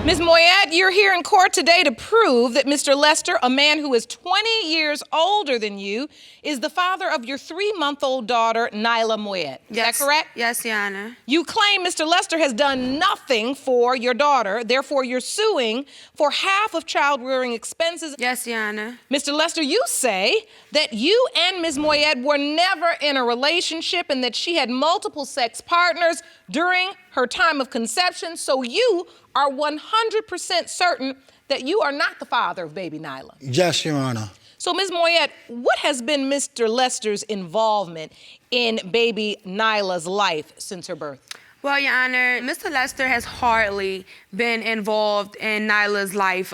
Ms. Moyett, you're here in court today to prove that Mr. Lester, a man who is 20 years older than you, is the father of your 3-month-old daughter, Nyla Moyett. Is that correct? Yes, Your Honor. You claim Mr. Lester has done nothing for your daughter, therefore you're suing for half of child rearing expenses. Yes, Your Honor. Mr. Lester, you say that you and Ms. Moyett were never in a relationship and that she had multiple sex partners during her time of conception, so you are 100% certain that you are not the father of baby Nyla. Yes, Your Honor. So, Ms. Moyett, what has been Mr. Lester's involvement in baby Nyla's life since her birth? Well, Your Honor, Mr. Lester has hardly been involved in Nyla's life.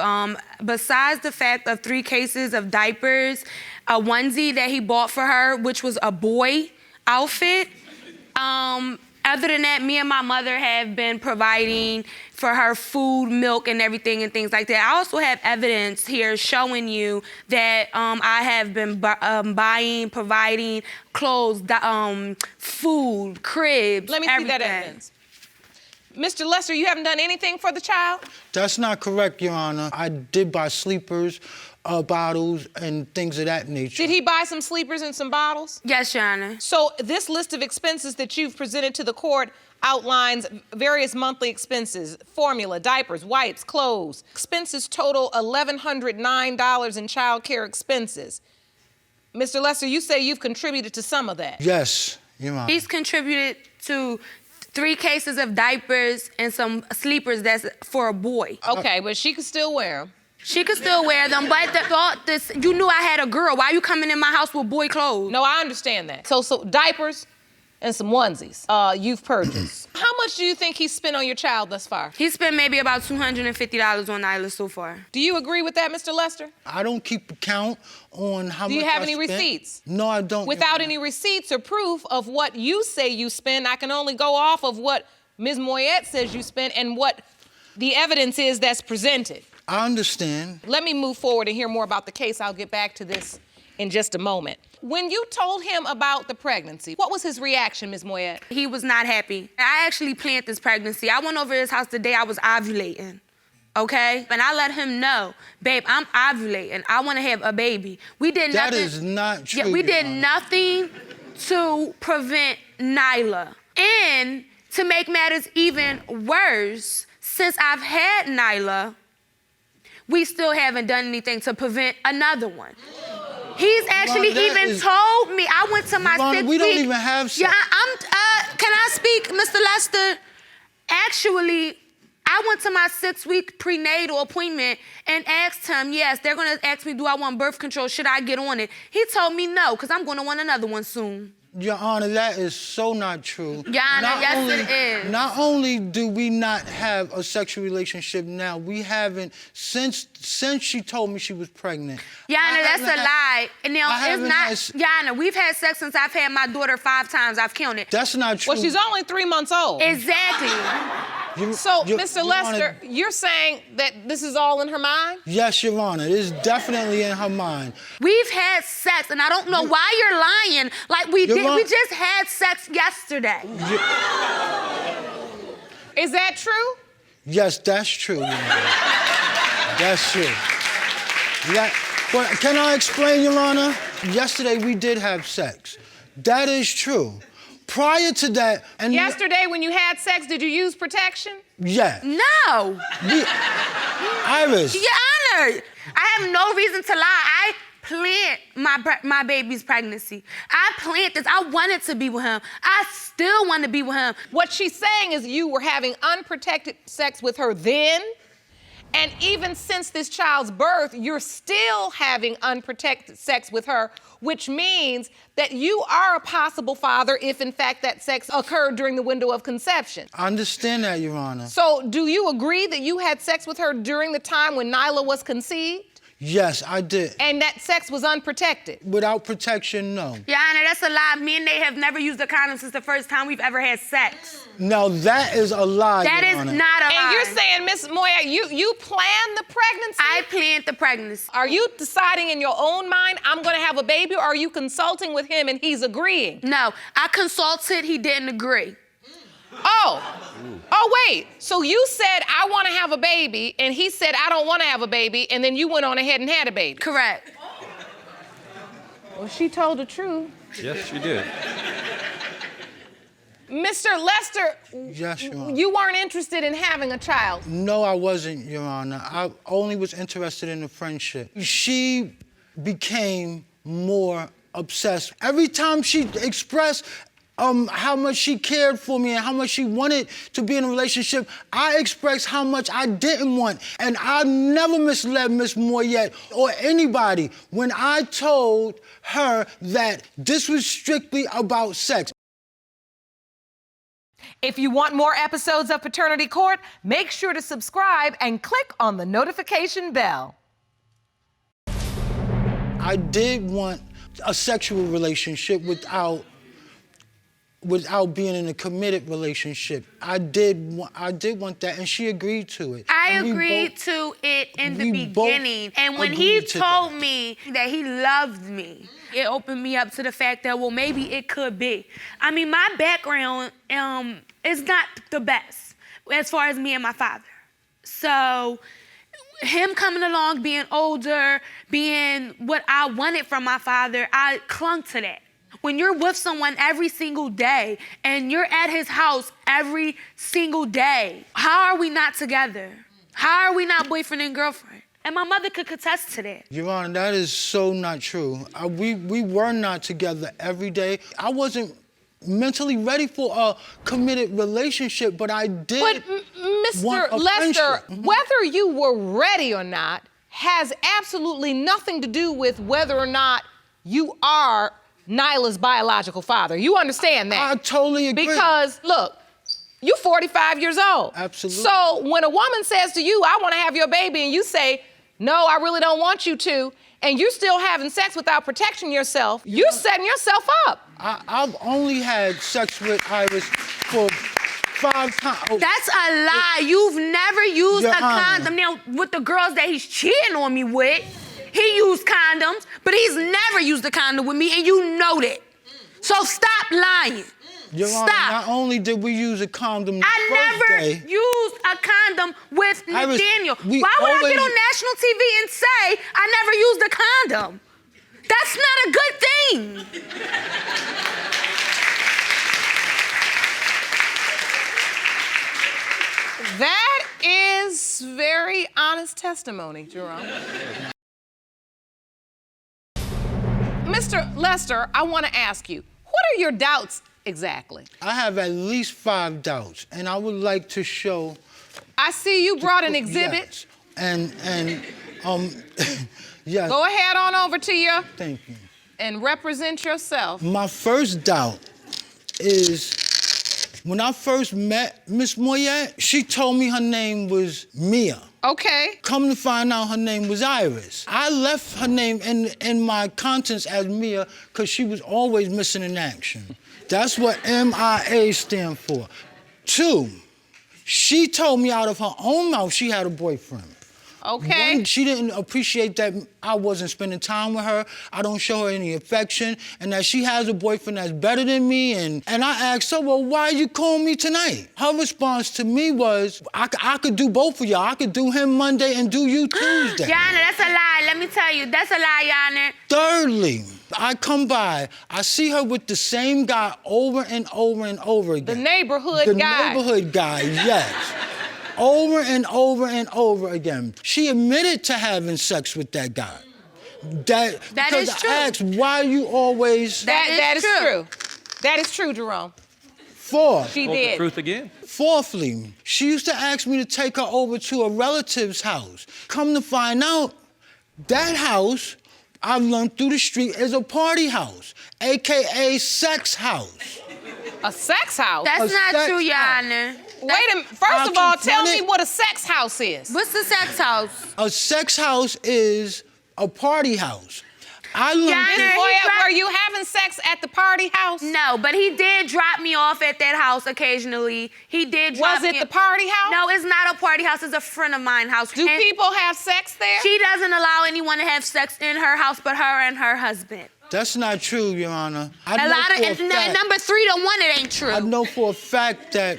Besides the fact of 3 cases of diapers, a onesie that he bought for her, which was a boy outfit. Other than that, me and my mother have been providing for her food, milk, and everything and things like that. I also have evidence here showing you that I have been buying, providing clothes, food, cribs, Let me see that evidence. Mr. Lester, you haven't done anything for the child? That's not correct, Your Honor. I did buy sleepers, bottles, and things of that nature. Did he buy some sleepers and some bottles? Yes, Your Honor. So this list of expenses that you've presented to the court outlines various monthly expenses: formula, diapers, wipes, clothes. Expenses total $1,109 in child care expenses. Mr. Lester, you say you've contributed to some of that. Yes, Your Honor. He's contributed to 3 cases of diapers and some sleepers that's for a boy. Okay, but she could still wear them. She could still wear them, but you knew I had a girl. Why you coming in my house with boy clothes? No, I understand that. So diapers and some onesies you've purchased. How much do you think he spent on your child thus far? He spent maybe about $250 on Nyla so far. Do you agree with that, Mr. Lester? I don't keep a count on how much Do you have any spent. receipts? No, I don't. Without any receipts or proof of what you say you spend, I can only go off of what Ms. Moyett says you spent and what the evidence is that's presented. I understand. Let me move forward and hear more about the case. I'll get back to this in just a moment. When you told him about the pregnancy, what was his reaction, Ms. Moyett? He was not happy. I actually planned this pregnancy. I went over his house the day I was ovulating, okay? And I let him know, babe, I'm ovulating. I want to have a baby. We did nothing. That is not true. Yeah, we did Your Honor. nothing to prevent Nyla. And to make matters even worse, since I've had Nyla, we still haven't done anything to prevent another one. He's actually even told me, I went to my 6 week. We don't even have sex. Yeah, can I speak, Mr. Lester? Actually, I went to my 6-week prenatal appointment and asked him, yes, they're gonna ask me, do I want birth control? Should I get on it? He told me no, because I'm gonna want another one soon. Your Honor, that is so not true. Your Honor, yes, it is. Not only do we not have a sexual relationship now, we haven't since she told me she was pregnant. Your Honor, that's a lie. And now it's not. Your Honor, we've had sex since I've had my daughter 5 times. I've counted. That's not true. Well, she's only 3 months old. Exactly. So, Mr. Lester, you're saying that this is all in her mind? Yes, Your Honor. It is definitely in her mind. We've had sex, and I don't know why you're lying. Like we did. We just had sex yesterday. Is that true? Yes, that's true, Your Honor. That's true. But can I explain, Your Honor? Yesterday we did have sex. That is true. Prior to that, and yesterday when you had sex, did you use protection? Yeah. No. Iris. Your Honor, I have no reason to lie. I planned my baby's pregnancy. I planned this. I wanted to be with him. I still want to be with him. What she's saying is you were having unprotected sex with her then, and even since this child's birth, you're still having unprotected sex with her, which means that you are a possible father if, in fact, that sex occurred during the window of conception. I understand that, Your Honor. So do you agree that you had sex with her during the time when Nyla was conceived? Yes, I did. And that sex was unprotected? Without protection, no. Your Honor, that's a lie. Me and they have never used a condom since the first time we've ever had sex. No, that is a lie, That Your is Honor. not a lie. And you're saying, Miss Moyett, you planned the pregnancy? I planned the pregnancy. Are you deciding in your own mind, I'm gonna have a baby, or are you consulting with him and he's agreeing? No, I consulted, he didn't agree. Oh, wait. So you said, I want to have a baby, and he said, I don't want to have a baby, and then you went on ahead and had a baby. Correct. Well, she told the truth. Yes, she did. Mr. Lester, Yes, Your Honor. you weren't interested in having a child. No, I wasn't, Your Honor. I only was interested in the friendship. She became more obsessed. Every time she expressed how much she cared for me and how much she wanted to be in a relationship, I expressed how much I didn't want. And I never misled Miss Moyett or anybody when I told her that this was strictly about sex. If you want more episodes of Paternity Court, make sure to subscribe and click on the notification bell. I did want a sexual relationship without being in a committed relationship. I did want that, and she agreed to it. I And we agreed both- to it in the we both beginning. And when he agreed to told that. me that he loved me, it opened me up to the fact that, well, maybe it could be. I mean, my background is not the best as far as me and my father. So him coming along, being older, being what I wanted from my father, I clung to that. When you're with someone every single day and you're at his house every single day, how are we not together? How are we not boyfriend and girlfriend? And my mother could contest to that. Your Honor, that is so not true. We were not together every day. I wasn't mentally ready for a committed relationship, but I did But want Mr. a Lester, friendship. whether you were ready or not has absolutely nothing to do with whether or not you are Nyla's biological father. You understand that? I totally agree. Because, look, you're 45 years old. Absolutely. So when a woman says to you, I want to have your baby, and you say, no, I really don't want you to, and you're still having sex without protecting yourself, you're setting yourself up. I've only had sex with Iris for 5 times. That's a lie. You've never used Your a Honor. condom. Now, with the girls that he's cheating on me with, he used condoms, but he's never used a condom with me, and you know that. So stop lying. Your Honor, Stop. not only did we use a condom the I first never day, used a condom with Iris, Nathaniel. we Why would I always- get on national TV and say I never used a condom? That's not a good thing. That is very honest testimony, Jerome. Mr. Lester, I want to ask you, what are your doubts exactly? I have at least 5 doubts, and I would like to show. I see you brought an exhibit. Yes. And yes. Go ahead on over to you Thank you. and represent yourself. My first doubt is when I first met Miss Moyett, she told me her name was Mia. Okay. Come to find out her name was Iris. I left her name in my contents as Mia because she was always missing in action. That's what MIA stand for. 2, she told me out of her own mouth she had a boyfriend. Okay. 1, she didn't appreciate that I wasn't spending time with her, I don't show her any affection, and that she has a boyfriend that's better than me. And I asked her, well, why you calling me tonight? Her response to me was, I could do both of y'all. I could do him Monday and do you Tuesday. Yana, that's a lie. Let me tell you, that's a lie, Yana. Thirdly, I come by, I see her with the same guy over and over and over again. The neighborhood The guy. neighborhood guy, yes. Over and over and over again. She admitted to having sex with that guy. That because is true. I asked, why you always... That is true. That is true, Jerome. 4, She Spoke the did. truth again. fourthly, she used to ask me to take her over to a relative's house. Come to find out, that house, I've learned through the street, is a party house, AKA sex house. A sex house? That's A not sex true, house. Yana. Wait a minute. First of all, tell me confronted- what a sex house is. What's the sex house? A sex house is a party house. I learned Yeah, Miss he Moyett, tried- were you having sex at the party house? No, but he did drop me off at that house occasionally. He did drop Was it me. the party house? No, it's not a party house. It's a friend of mine's house. Do And people have sex there? She doesn't allow anyone to have sex in her house but her and her husband. That's not true, Your Honor. I A know lot of for a fact- number 3 to 1, it ain't true. I know for a fact that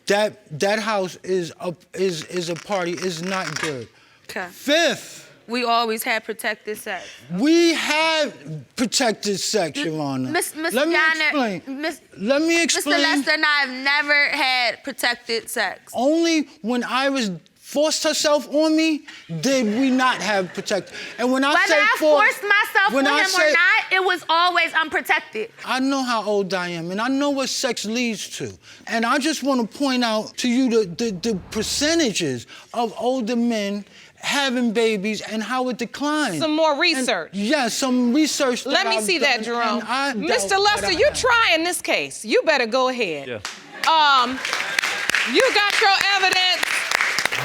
that house is a party. Is not good. Okay. Fifth, We always had protected sex. we have protected sex, Your Honor. Miss Let me Yana, explain. Miss, Let me Mr. explain. Lester and I have never had protected sex. Only when Iris forced herself on me did we not have protected. And when I Whether say I forced myself on when him I or say- not, it was always unprotected. I know how old I am, and I know what sex leads to. And I just want to point out to you the percentages of older men having babies and how it declines. Some more research. Yes, some research. That Let me I've see done, that, Jerome. and I Mr. doubt Lester, that I you're have. trying this case. You better go ahead. Yeah. You got your evidence.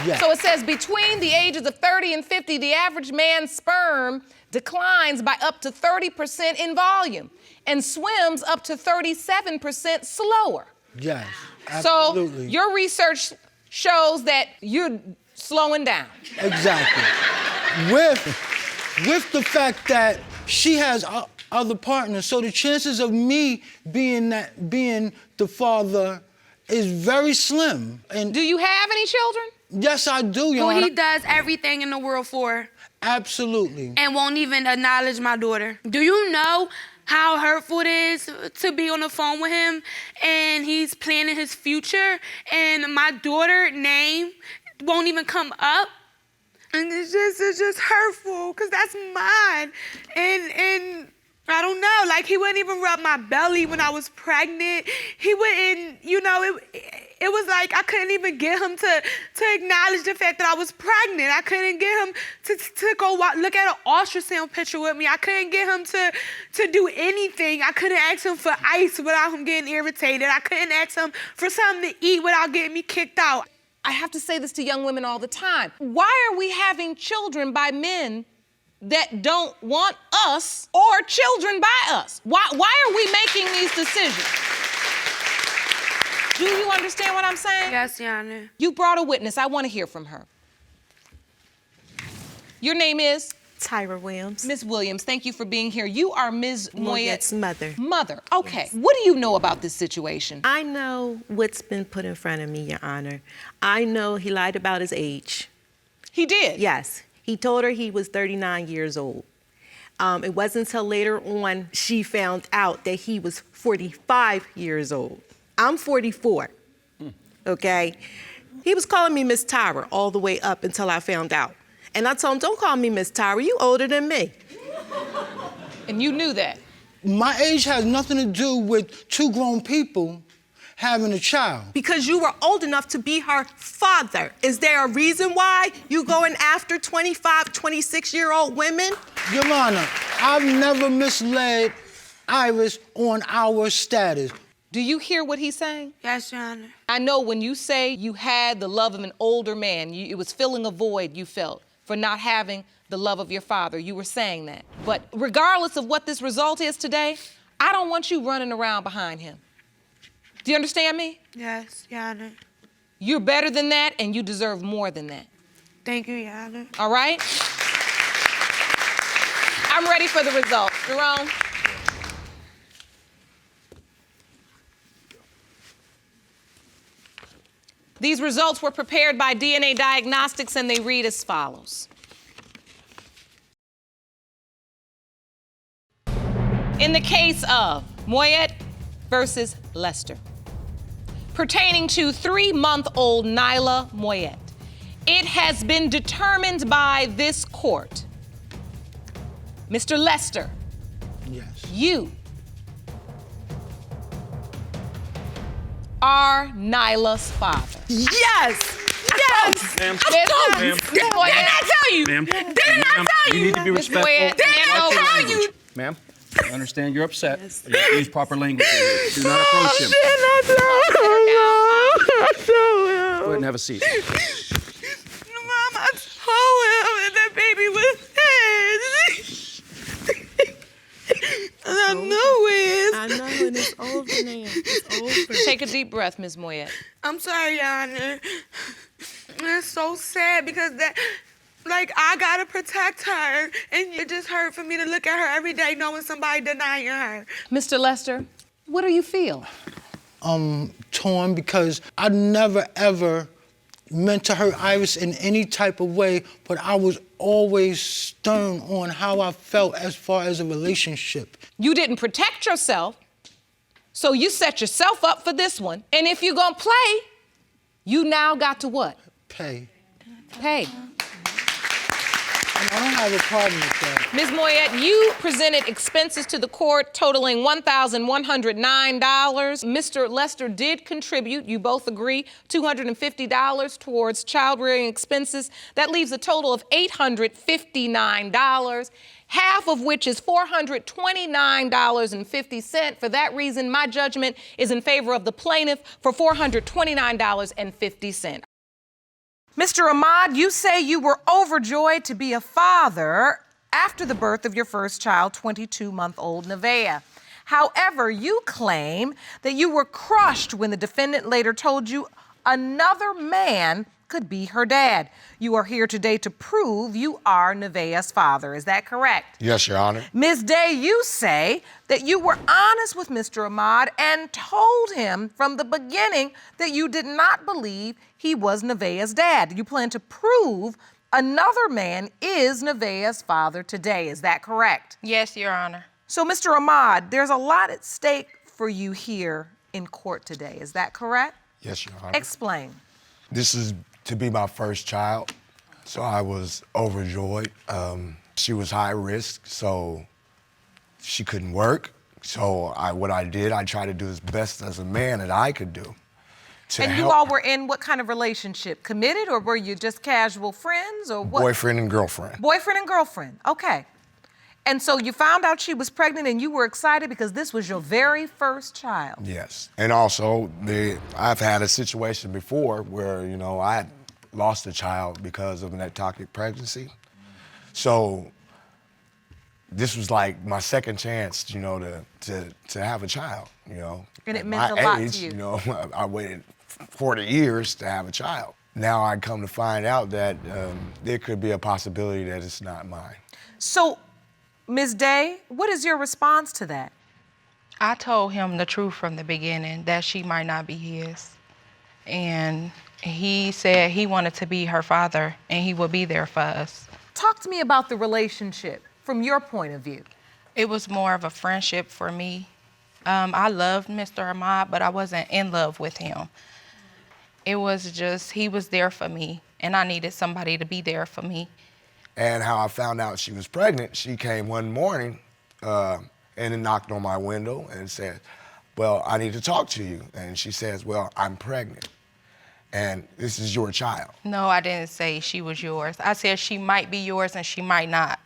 Yes. So it says between the ages of 30 and 50, the average man's sperm declines by up to 30% in volume and swims up to 37% slower. Yes, absolutely. So your research shows that you're slowing down. Exactly. With the fact that she has other partners, so the chances of me being the father is very slim. And Do you have any children? yes, I do, Your Well, Honor. he does everything in the world for her Absolutely. and won't even acknowledge my daughter. Do you know how hurtful it is to be on the phone with him and he's planning his future and my daughter's name won't even come up? And it's just hurtful because that's mine. And I don't know, like he wouldn't even rub my belly when I was pregnant. He wouldn't, it was like I couldn't even get him to acknowledge the fact that I was pregnant. I couldn't get him to go look at an ultrasound picture with me. I couldn't get him to do anything. I couldn't ask him for ice without him getting irritated. I couldn't ask him for something to eat without getting me kicked out. I have to say this to young women all the time. Why are we having children by men that don't want us or children by us? Why are we making these decisions? Do you understand what I'm saying? Yes, Yana. You brought a witness. I want to hear from her. Your name is? Tyra Williams. Ms. Williams, thank you for being here. You are Ms. Moyett's Moyett's mother. Mother. Okay. Yes. What do you know about this situation? I know what's been put in front of me, Your Honor. I know he lied about his age. He did. Yes, he told her he was 39 years old. It wasn't until later on she found out that he was 45 years old. I'm 44, okay? He was calling me Miss Tyra all the way up until I found out. And I told him, don't call me Miss Tyra, you older than me. And you knew that. My age has nothing to do with two grown people having a child. Because you were old enough to be her father. Is there a reason why you going after 25, 26-year-old women? Your Honor, I've never misled Iris on our status. Do you hear what he's saying? Yes, Your Honor. I know when you say you had the love of an older man, it was filling a void you felt for not having the love of your father. You were saying that. But regardless of what this result is today, I don't want you running around behind him. Do you understand me? Yes, Your Honor. You're better than that, and you deserve more than that. Thank you, Your Honor. All right? I'm ready for the results. Jerome? These results were prepared by DNA Diagnostics, and they read as follows. In the case of Moyett versus Lester, pertaining to 3-month-old Nyla Moyett, it has been determined by this court, Mr. Lester, Yes. you are Nyla's father. Yes! Yes! Ma'am. Ma'am. Didn't I tell you? Ma'am. Didn't I Ma'am, tell you you? need to be Ms. respectful. Moyett, Didn't I hand over. tell you? Ma'am, I understand you're upset. Yes. You use proper language here. Do not approach him. Didn't I tell Go ahead and have a seat. him? Mom, I told him that that baby was his. And I know it. I know, and it's over now. It's over. Take a deep breath, Ms. Moyett. I'm sorry, Your Honor. It's so sad because I gotta protect her, and it just hurt for me to look at her every day knowing somebody denying her. Mr. Lester, what do you feel? torn because I never, ever meant to hurt Iris in any type of way, but I was always stern on how I felt as far as a relationship. You didn't protect yourself, so you set yourself up for this one. And if you're gonna play, you now got to what? Pay. Pay. And I don't have a problem with that. Ms. Moyett, you presented expenses to the court totaling $1,109. Mr. Lester did contribute, you both agree, $250 towards child rearing expenses. That leaves a total of $859, half of which is $429.50. For that reason, my judgment is in favor of the plaintiff for $429.50. Mr. Ahamd, you say you were overjoyed to be a father after the birth of your first child, 22-month-old Nevaeh. However, you claim that you were crushed when the defendant later told you another man could be her dad. You are here today to prove you are Nevaeh's father. Is that correct? Yes, Your Honor. Ms. Day, you say that you were honest with Mr. Ahamd and told him from the beginning that you did not believe he was Nevaeh's dad. You plan to prove another man is Nevaeh's father today. Is that correct? Yes, Your Honor. So, Mr. Ahamd, there's a lot at stake for you here in court today. Is that correct? Yes, Your Honor. Explain. This is to be my first child, so I was overjoyed. She was high risk, so she couldn't work. So what I did, I tried to do as best as a man that I could do. And you all were in what kind of relationship? Committed, or were you just casual friends, or what? Boyfriend and girlfriend. Boyfriend and girlfriend, okay. And so you found out she was pregnant and you were excited because this was your very first child. Yes, and also I've had a situation before where, you know, I had lost a child because of an ectopic pregnancy. So this was like my second chance, you know, to have a child, you know. And it At meant my a lot age, to you. You know, I waited 40 years to have a child. Now I come to find out that there could be a possibility that it's not mine. So, Ms. Day, what is your response to that? I told him the truth from the beginning, that she might not be his. And he said he wanted to be her father and he would be there for us. Talk to me about the relationship from your point of view. It was more of a friendship for me. I loved Mr. Ahamd, but I wasn't in love with him. It was just, he was there for me, and I needed somebody to be there for me. And how I found out she was pregnant, she came one morning and then knocked on my window and said, well, I need to talk to you. And she says, well, I'm pregnant, and this is your child. No, I didn't say she was yours. I said she might be yours and she might not.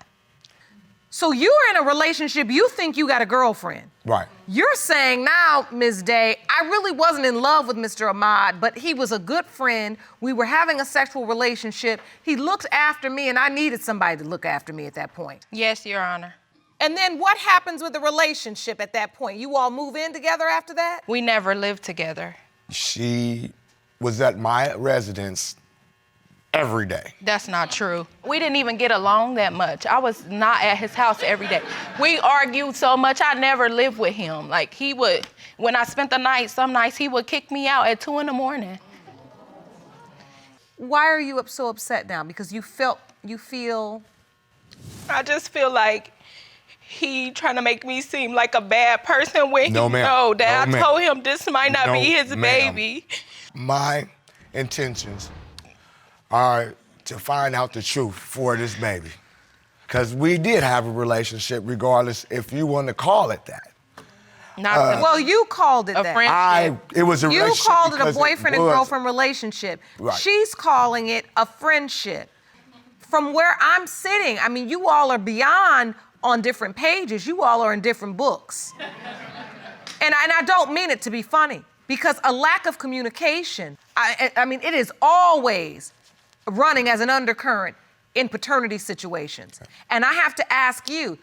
So you're in a relationship, you think you got a girlfriend. Right. You're saying now, Ms. Day, I really wasn't in love with Mr. Ahamd, but he was a good friend. We were having a sexual relationship. He looked after me, and I needed somebody to look after me at that point. Yes, Your Honor. And then what happens with the relationship at that point? You all move in together after that? We never lived together. She was at my residence every day. That's not true. We didn't even get along that much. I was not at his house every day. We argued so much, I never lived with him. Like, he would, when I spent the night, some nights he would kick me out at 2 a.m. Why are you so upset now? Because you feel... I just feel like he trying to make me seem like a bad person when No, he ma'am. know that No, I ma'am. told him this might not No, be his ma'am. baby. My intentions are to find out the truth for this baby. Because we did have a relationship, regardless if you want to call it that. Not Well, you called it a that. friendship. It was a You relationship called it a because boyfriend and was. girlfriend relationship. Right. She's calling it a friendship. From where I'm sitting, I mean, you all are beyond on different pages. You all are in different books. And I don't mean it to be funny, because a lack of communication, I mean, it is always running as an undercurrent in paternity situations. And I have to ask you,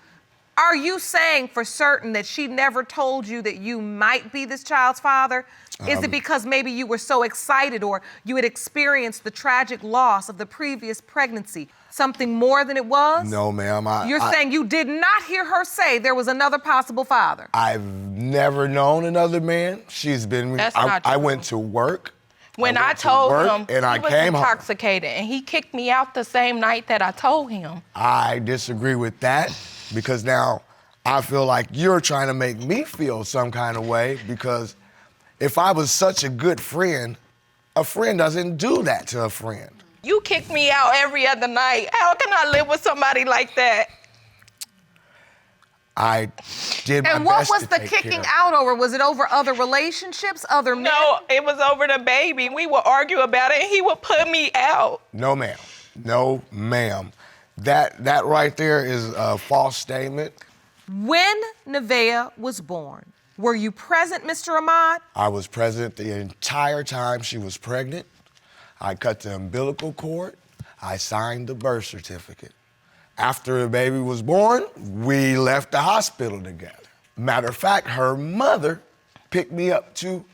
Are you saying for certain that she never told you that you might be this child's father? Is it because maybe you were so excited or you had experienced the tragic loss of the previous pregnancy? Something more than it was? No, ma'am. You're saying you did not hear her say there was another possible father? I've never known another man. She's been. That's not I true. went to work. When I went to told work, him, and I he was came home. intoxicated, and he kicked me out the same night that I told him. I disagree with that because now I feel like you're trying to make me feel some kind of way because if I was such a good friend, a friend doesn't do that to a friend. You kick me out every other night. How can I live with somebody like that? I did my And what best was to the take care kicking of- out over? Was it over other relationships, other men? No, it was over the baby. We would argue about it, and he would put me out. No, ma'am. No, ma'am. That right there is a false statement. When Nevaeh was born, were you present, Mr. Ahamd? I was present the entire time she was pregnant. I cut the umbilical cord. I signed the birth certificate. After the baby was born, we left the hospital together. Matter of fact, her mother picked me up to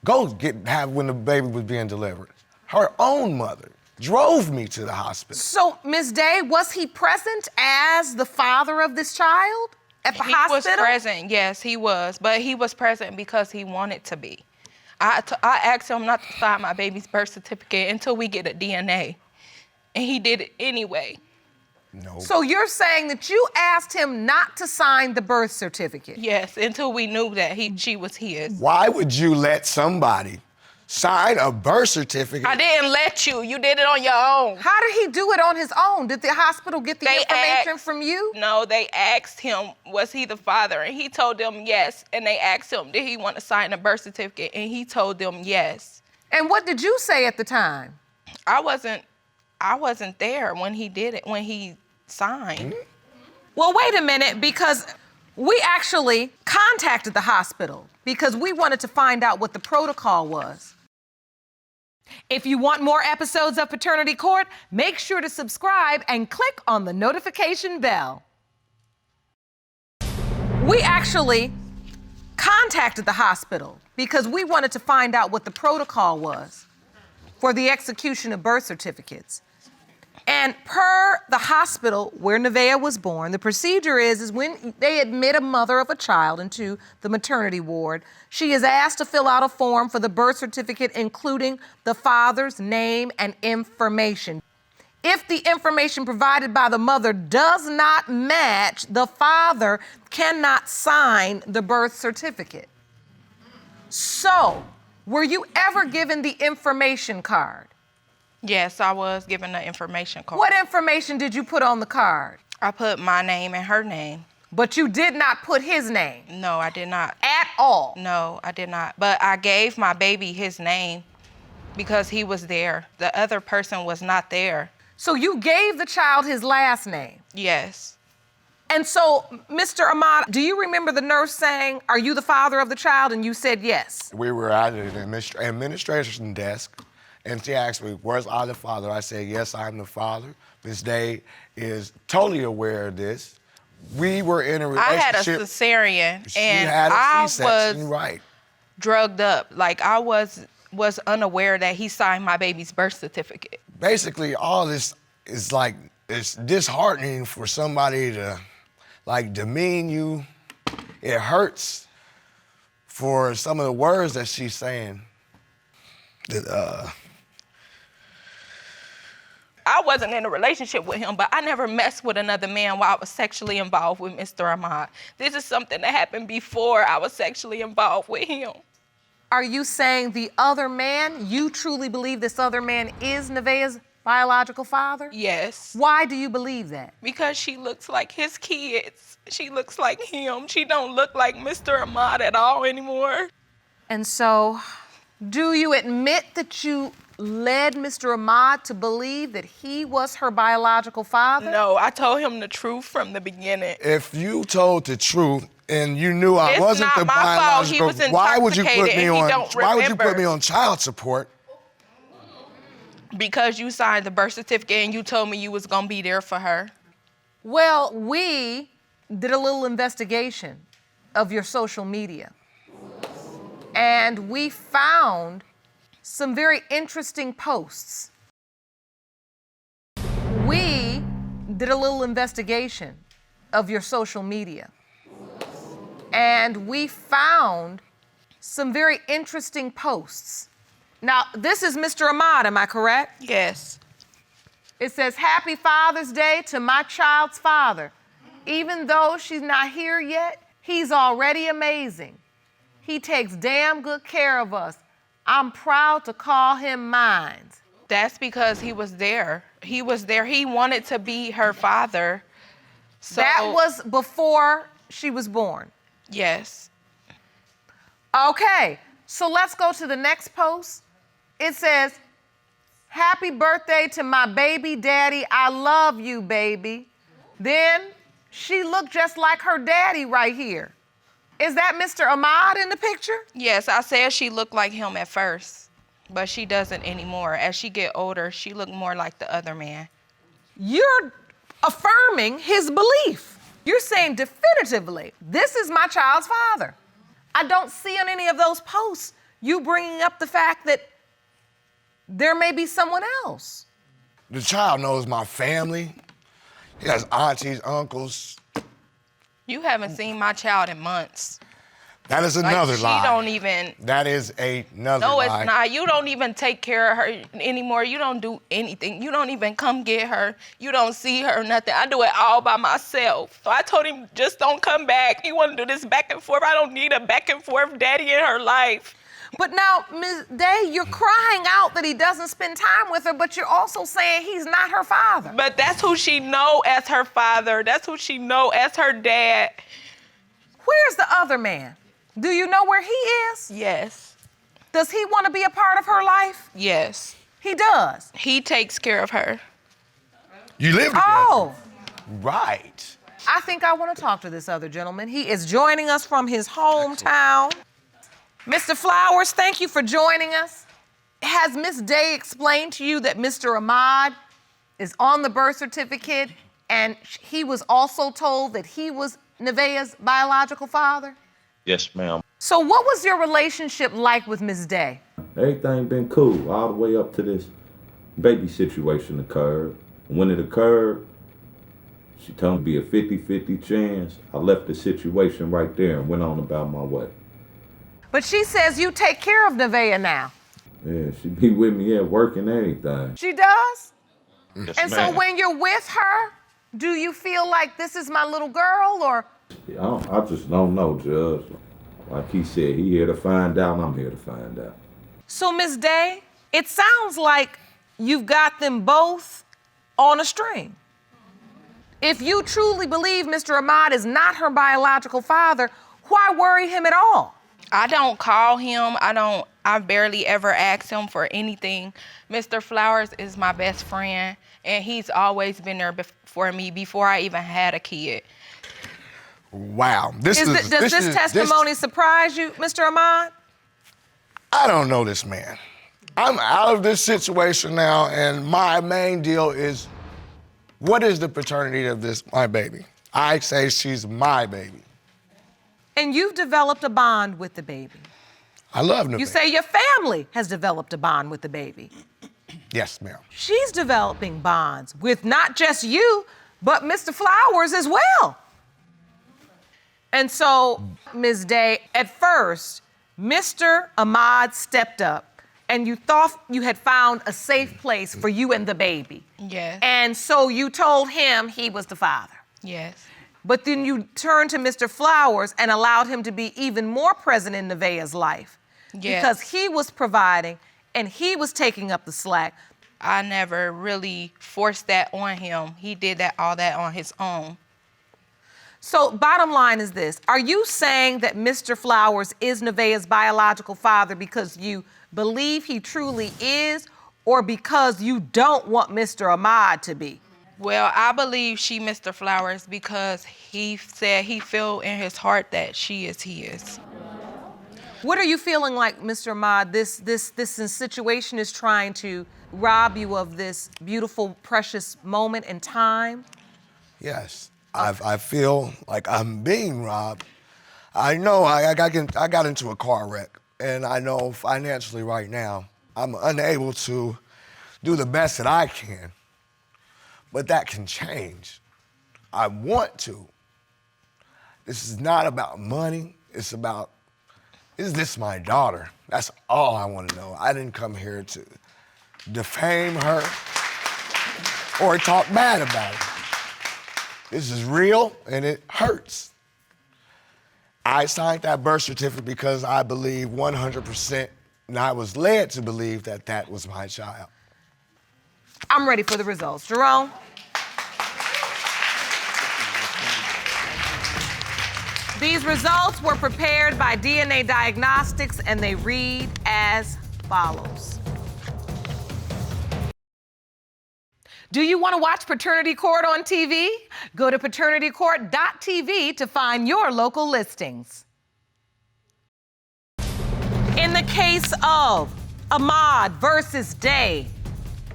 go have when the baby was being delivered. Her own mother drove me to the hospital. So, Ms. Day, was he present as the father of this child at the He hospital? was present, yes, he was. But he was present because he wanted to be. I asked him not to sign my baby's birth certificate until we get a DNA. And he did it anyway. No. So you're saying that you asked him not to sign the birth certificate? Yes, until we knew that she was his. Why would you let somebody sign a birth certificate? I didn't let you. You did it on your own. How did he do it on his own? Did the hospital get the They information asked- from you? No, they asked him, was he the father? And he told them yes. And they asked him, did he want to sign a birth certificate? And he told them yes. And what did you say at the time? I wasn't there when he did it, when he signed. Well, wait a minute, because we actually contacted the hospital because we wanted to find out what the protocol was. If you want more episodes of Paternity Court, make sure to subscribe and click on the notification bell. We actually contacted the hospital because we wanted to find out what the protocol was for the execution of birth certificates. And per the hospital where Nevaeh was born, the procedure is when they admit a mother of a child into the maternity ward, she is asked to fill out a form for the birth certificate, including the father's name and information. If the information provided by the mother does not match, the father cannot sign the birth certificate. So, were you ever given the information card? Yes, I was given the information card. What information did you put on the card? I put my name and her name. But you did not put his name No, I did not. at all. No, I did not. But I gave my baby his name because he was there. The other person was not there. So you gave the child his last name. Yes. And so, Mr. Ahamd, do you remember the nurse saying, "Are you the father of the child?" And you said yes. We were at an administration desk, and she asked me, "Where's I the father?" I said, "Yes, I'm the father." Ms. Day is totally aware of this. We were in a I had a relationship. cesarean, She and had a I C-section, was right. drugged up. Like I was unaware that he signed my baby's birth certificate. Basically, all this is like, it's disheartening for somebody to like demean you. It hurts for some of the words that she's saying. I wasn't in a relationship with him, but I never messed with another man while I was sexually involved with Mr. Ahamd. This is something that happened before I was sexually involved with him. Are you saying the other man, you truly believe this other man is Nevaeh's biological father? Yes. Why do you believe that? Because she looks like his kids. She looks like him. She don't look like Mr. Ahamd at all anymore. And so, do you admit that you led Mr. Ahamd to believe that he was her biological father? No, I told him the truth from the beginning. If you told the truth and you knew I It's wasn't not the my fault. He biological, was why would you put intoxicated me and he on? don't Why would you put remember. me on child support? Because you signed the birth certificate and you told me you was gonna be there for her. Well, we did a little investigation of your social media, and we found some very interesting posts. We did a little investigation of your social media, and we found some very interesting posts. Now, this is Mr. Ahamd, am I correct? Yes. It says, "Happy Father's Day to my child's father. Even though she's not here yet, he's already amazing. He takes damn good care of us. I'm proud to call him mine." That's because he was there. He was there. He wanted to be her father. So That was before she was born. yes. Okay, so let's go to the next post. It says, "Happy birthday to my baby daddy. I love you, baby." Then she looked just like her daddy right here. Is that Mr. Ahamd in the picture? Yes, I said she looked like him at first, but she doesn't anymore. As she get older, she looked more like the other man. You're affirming his belief. You're saying definitively, this is my child's father. I don't see on any of those posts you bringing up the fact that there may be someone else. The child knows my family. He has aunties, uncles. You haven't seen my child in months. That is Like, another lie. She don't even. That is another No, lie. it's not. You don't even take care of her anymore. You don't do anything. You don't even come get her. You don't see her, nothing. I do it all by myself. So I told him, just don't come back. You want to do this back and forth. I don't need a back and forth daddy in her life. But now, Ms. Day, you're crying out that he doesn't spend time with her, but you're also saying he's not her father. But that's who she know as her father. That's who she know as her dad. Where's the other man? Do you know where he is? Yes. Does he want to be a part of her life? Yes. He does. He takes care of her. You live together. Oh, Right. I think I want to talk to this other gentleman. He is joining us from his hometown. Mr. Flowers, thank you for joining us. Has Miss Day explained to you that Mr. Ahamd is on the birth certificate and he was also told that he was Nevaeh's biological father? Yes, ma'am. So what was your relationship like with Miss Day? Everything been cool all the way up to this baby situation occurred. When it occurred, she told me to be a 50-50 chance. I left the situation right there and went on about my way. But she says you take care of Nevaeh now. Yeah, she be with me at work and everything. She does? Yes, And so ma'am. when you're with her, do you feel like this is my little girl or? I just don't know, Judge. Like he said, he here to find out and I'm here to find out. So Miss Day, it sounds like you've got them both on a string. If you truly believe Mr. Ahamd is not her biological father, why worry him at all? I don't call him. I barely ever ask him for anything. Mr. Flowers is my best friend, and he's always been there for me before I even had a kid. Wow. Does this testimony surprise you, Mr. Ahamd? I don't know this man. I'm out of this situation now, and my main deal is, what is the paternity of my baby? I say she's my baby. And you've developed a bond with the baby. I love Nevaeh. You say your family has developed a bond with the baby. Yes, ma'am. She's developing bonds with not just you, but Mr. Flowers as well. And so, Ms. Day, at first, Mr. Ahamd stepped up and you thought you had found a safe place for you and the baby. Yes. And so you told him he was the father. Yes. But then you turned to Mr. Flowers and allowed him to be even more present in Nevaeh's life. Yes. Because he was providing and he was taking up the slack. I never really forced that on him. He did all that on his own. So bottom line is this. Are you saying that Mr. Flowers is Nevaeh's biological father because you believe he truly is, or because you don't want Mr. Ahamd to be? Well, I believe she Mr. Flowers because he said he feel in his heart that she is his. What are you feeling like, Mr. Ahamd? This situation is trying to rob you of this beautiful, precious moment in time? Yes. I feel like I'm being robbed. I know I got into a car wreck, and I know financially right now I'm unable to do the best that I can, but that can change. I want to. This is not about money. It's about, is this my daughter? That's all I want to know. I didn't come here to defame her or talk bad about her. This is real, and it hurts. I signed that birth certificate because I believe 100%, and I was led to believe that that was my child. I'm ready for the results. Jerome? These results were prepared by DNA Diagnostics, and they read as follows. Do you want to watch Paternity Court on TV? Go to paternitycourt.tv to find your local listings. In the case of Ahamd versus Day,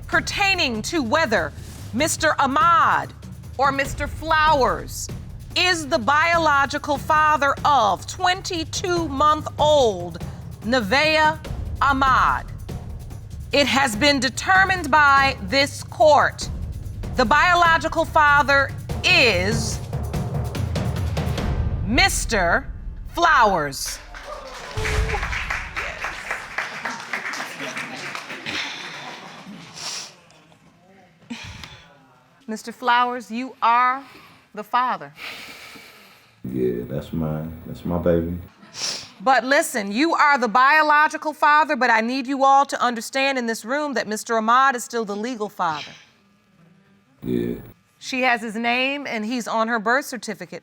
pertaining to whether Mr. Ahamd or Mr. Flowers is the biological father of 22-month-old Nevaeh Ahamd, it has been determined by this court the biological father is Mr. Flowers. Mr. Flowers, you are the father. Yeah, that's my baby. But listen, you are the biological father, but I need you all to understand in this room that Mr. Ahamd is still the legal father. Yeah. She has his name and he's on her birth certificate.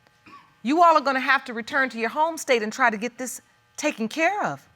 You all are going to have to return to your home state and try to get this taken care of.